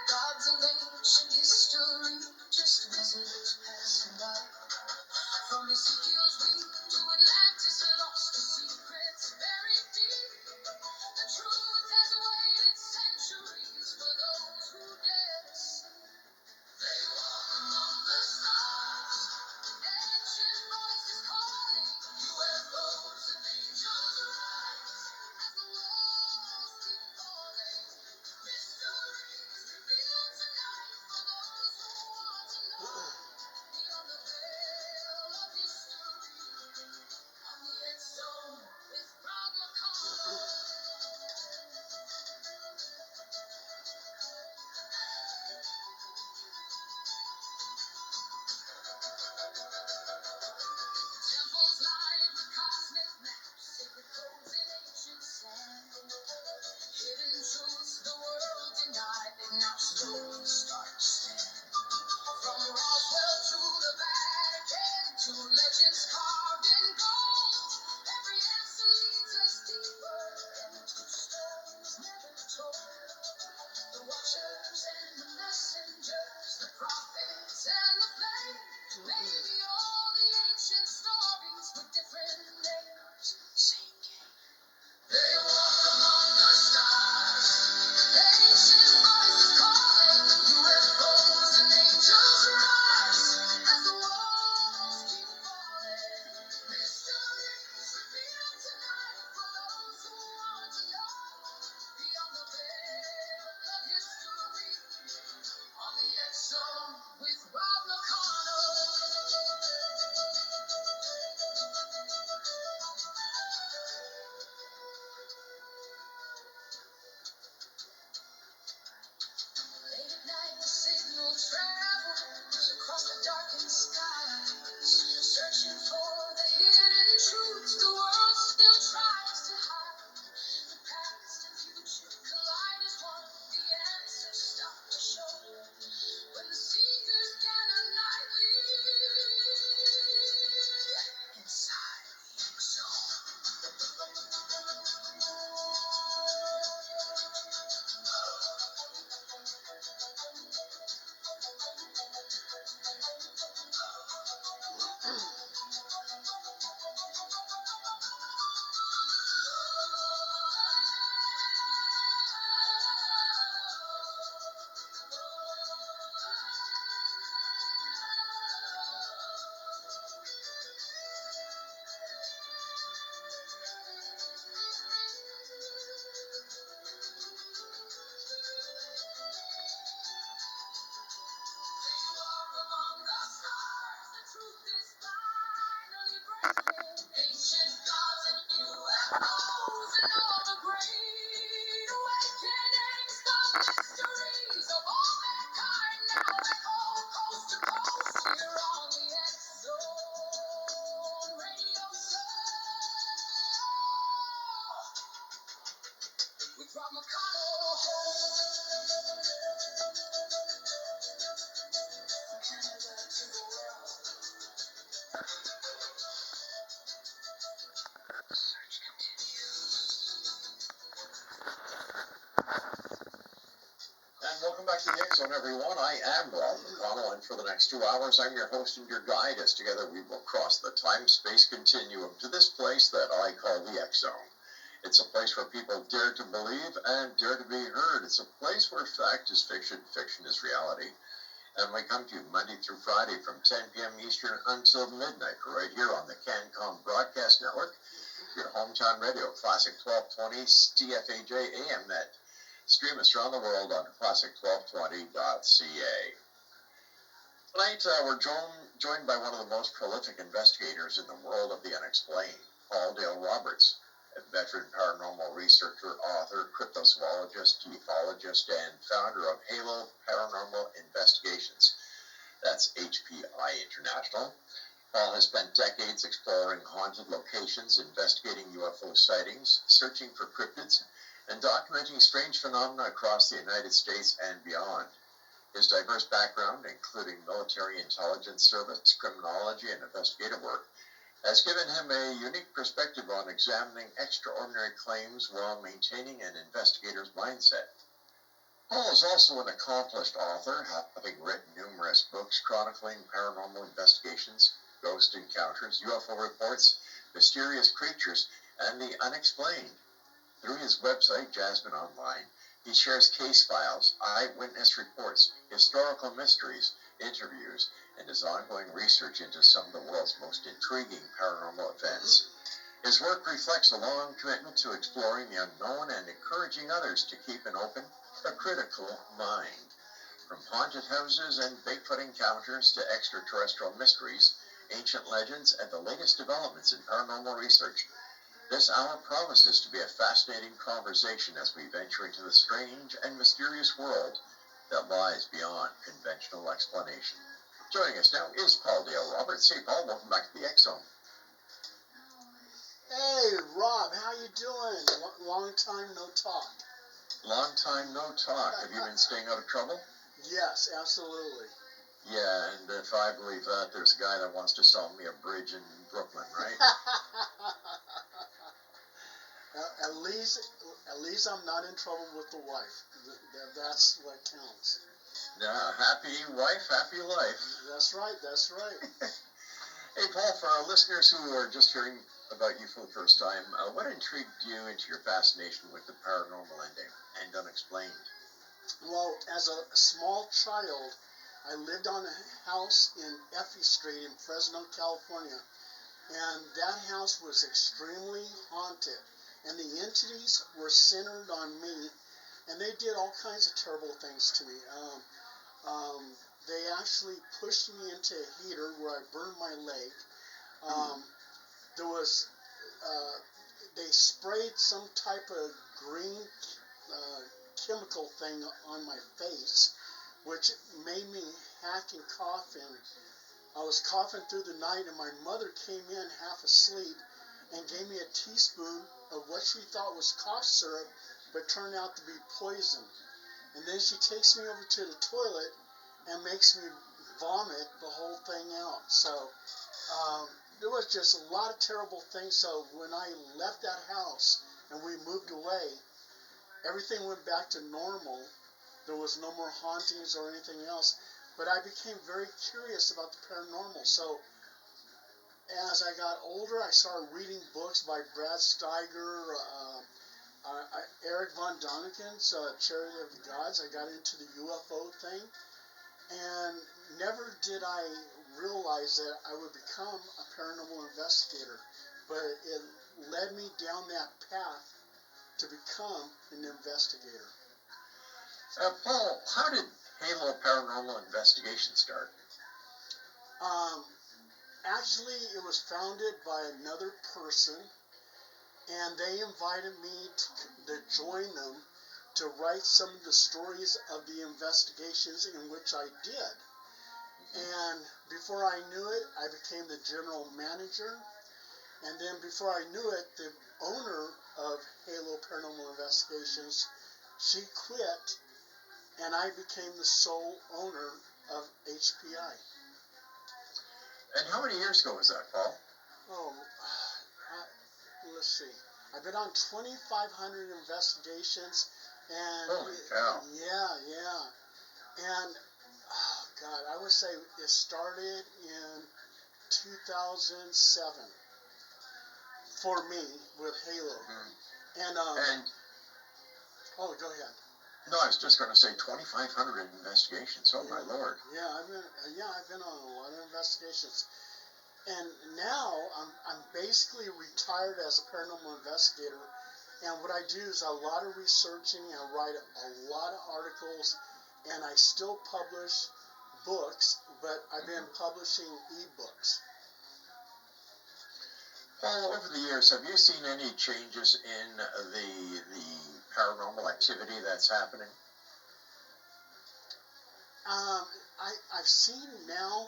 gods of ancient history, just visitors passing by. From Ezekiel's week to Atlantis, lost to secrets buried deep. The truth has waited centuries for those who dare to see. They walk among the stars, ancient voices calling. UFOs and angels rise as the walls keep falling. Mysteries revealed tonight for those who want to know. Beyond the veil of history, on the XZone with Rob McClure. Temples lined with cosmic maps, sacred codes in ancient sand. Hidden truths the world denied, and now stories start to stand. From Roswell to the Vatican, to legends carved in gold, every answer leads us deeper into stories never told. The watchers and the messengers, the prophets and the flame, maybe all the ancient stories with different names. Same game. They walk among the stars, ancient voices calling. UFOs and angels rise as the walls keep falling. Mysteries revealed tonight for those who want to know. Beyond the veil of history, on the XZone with Rob McConnell. Late at night, the signal travels across the darkened skies, searching for the hidden truths the world still tries to hide. The past and future collide as one. The answers start to show when the seekers gather nightly inside the XZone. Ancient gods and UFOs and all the great awakenings, the mysteries of all mankind now echo coast to coast here on the XZone radio show with Rob McConnell. From Canada to the world. Search continues. And welcome back to the XZone, everyone. I am Rob McConnell, and for the next 2 hours, I'm your host and your guide as together we will cross the time-space continuum to this place that I call the XZone. It's a place where people dare to believe and dare to be heard. It's a place where fact is fiction, fiction is reality. And we come to you Monday through Friday from 10 p.m. Eastern until midnight, right here on the CanCom Broadcast Network, your hometown radio, Classic 1220, TFAJ AM.net. Stream us around the world on classic1220.ca. Tonight, we're joined by one of the most prolific investigators in the world of the unexplained, Paul Dale Roberts, a veteran paranormal researcher, author, cryptozoologist, ufologist, and founder of Halo Paranormal Investigations. That's HPI International. Paul has spent decades exploring haunted locations, investigating UFO sightings, searching for cryptids, and documenting strange phenomena across the United States and beyond. His diverse background, including military intelligence service, criminology, and investigative work, has given him a unique perspective on examining extraordinary claims while maintaining an investigator's mindset. Paul is also an accomplished author, having written numerous books chronicling paranormal investigations, ghost encounters, UFO reports, mysterious creatures, and the unexplained. Through his website, Jasmine Online, he shares case files, eyewitness reports, historical mysteries, interviews, and his ongoing research into some of the world's most intriguing paranormal events. His work reflects a long commitment to exploring the unknown and encouraging others to keep an open, a critical mind. From haunted houses and Bigfoot encounters to extraterrestrial mysteries, ancient legends, and the latest developments in paranormal research, this hour promises to be a fascinating conversation as we venture into the strange and mysterious world that lies beyond conventional explanation. Joining us now is Paul Dale Roberts. Hey, Paul, welcome back to the XZone. Hey, Rob, how you doing? Long time no talk. Long time no talk. Have you been staying out of trouble? Yes, absolutely. Yeah, and if I believe that, there's a guy that wants to sell me a bridge in Brooklyn, right? At least I'm not in trouble with the wife. That's what counts. Yeah, happy wife, happy life. That's right, that's right. Hey, Paul, for our listeners who are just hearing about you for the first time, what intrigued you into your fascination with the paranormal and unexplained? Well, as a small child, I lived on a house in Effie Street in Fresno, California, and that house was extremely haunted, and the entities were centered on me, and they did all kinds of terrible things to me. They actually pushed me into a heater where I burned my leg. There was, they sprayed some type of green chemical thing on my face, which made me hack and cough, and I was coughing through the night, and my mother came in half asleep and gave me a teaspoon of what she thought was cough syrup, but turned out to be poison. And then she takes me over to the toilet and makes me vomit the whole thing out. So there was just a lot of terrible things. So when I left that house and we moved away, everything went back to normal. There was no more hauntings or anything else. But I became very curious about the paranormal. So as I got older, I started reading books by Brad Steiger, Eric Von Doniken's Chariots of the Gods. I got into the UFO thing. And never did I realize that I would become a paranormal investigator. But it led me down that path to become an investigator. Paul, how did Halo Paranormal Investigation start? Actually, it was founded by another person, and they invited me to join them to write some of the stories of the investigations in which I did. And before I knew it, I became the general manager. And then before I knew it, the owner of Halo Paranormal Investigations, she quit, and I became the sole owner of HPI. And how many years ago was that, Paul? Oh, let's see. I've been on 2,500 investigations, and holy cow! Yeah. And oh God, I would say it started in 2007 for me with Halo. Mm-hmm. And oh, go ahead. No, I was just going to say 2,500 investigations. Oh, my Lord. Yeah, I've been on a lot of investigations, and now I'm basically retired as a paranormal investigator. And what I do is a lot of researching. I write a lot of articles, and I still publish books, but I've been publishing ebooks. Paul, over the years, have you seen any changes in the paranormal activity that's happening? I've seen now,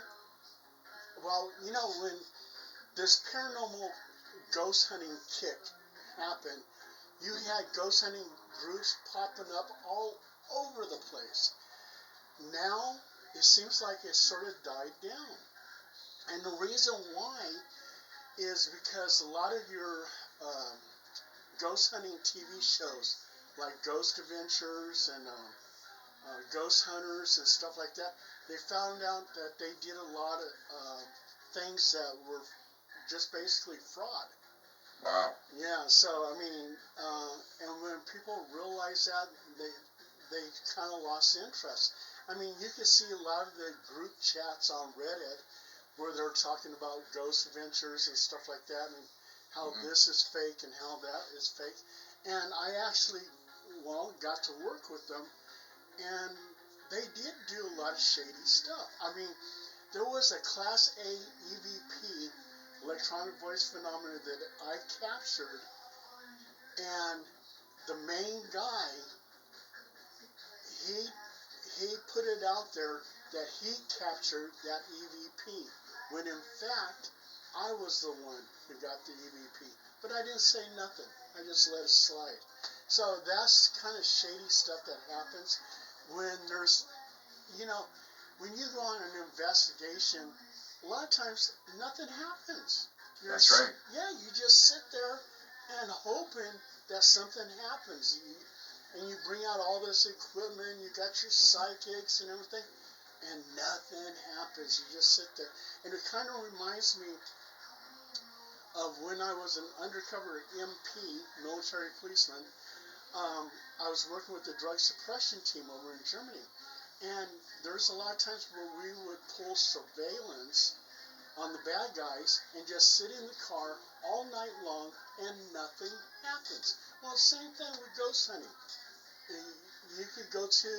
well, you know, when this paranormal ghost hunting kick happened, you had ghost hunting groups popping up all over the place. Now, it seems like it sort of died down. And the reason why is because a lot of your ghost hunting TV shows, like Ghost Adventures and ghost hunters and stuff like that, they found out that they did a lot of things that were just basically fraud. Wow. Yeah, so I mean, and when people realized that, they kind of lost interest. I mean, you can see a lot of the group chats on Reddit where they're talking about ghost adventures and stuff like that, and how this is fake and how that is fake. And I actually, got to work with them, and they did do a lot of shady stuff. I mean, there was a Class A EVP, electronic voice phenomena, that I captured, and the main guy, he put it out there that he captured that EVP, when in fact I was the one who got the EVP. But I didn't say nothing. I just let it slide. So that's kind of shady stuff that happens when there's, when you go on an investigation, a lot of times nothing happens. That's right. Yeah, you just sit there and hoping that something happens. And you bring out all this equipment, you got your psychics and everything, and nothing happens. You just sit there. And it kind of reminds me of when I was an undercover MP, military policeman. I was working with the drug suppression team over in Germany. And there's a lot of times where we would pull surveillance on the bad guys and just sit in the car all night long and nothing happens. Well, same thing with ghost hunting. You could go to,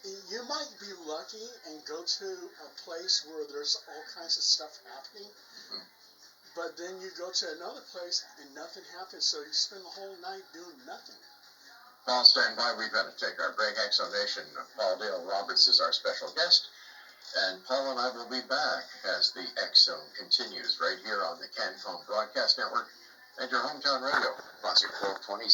you might be lucky and go to a place where there's all kinds of stuff happening, but then you go to another place and nothing happens, so you spend the whole night doing nothing. Paul, stand by. We've got to take our break. XZone Nation, Paul Dale Roberts is our special guest, and Paul and I will be back as the XZone continues right here on the CanCon Broadcast Network and your hometown radio, Classic 1220.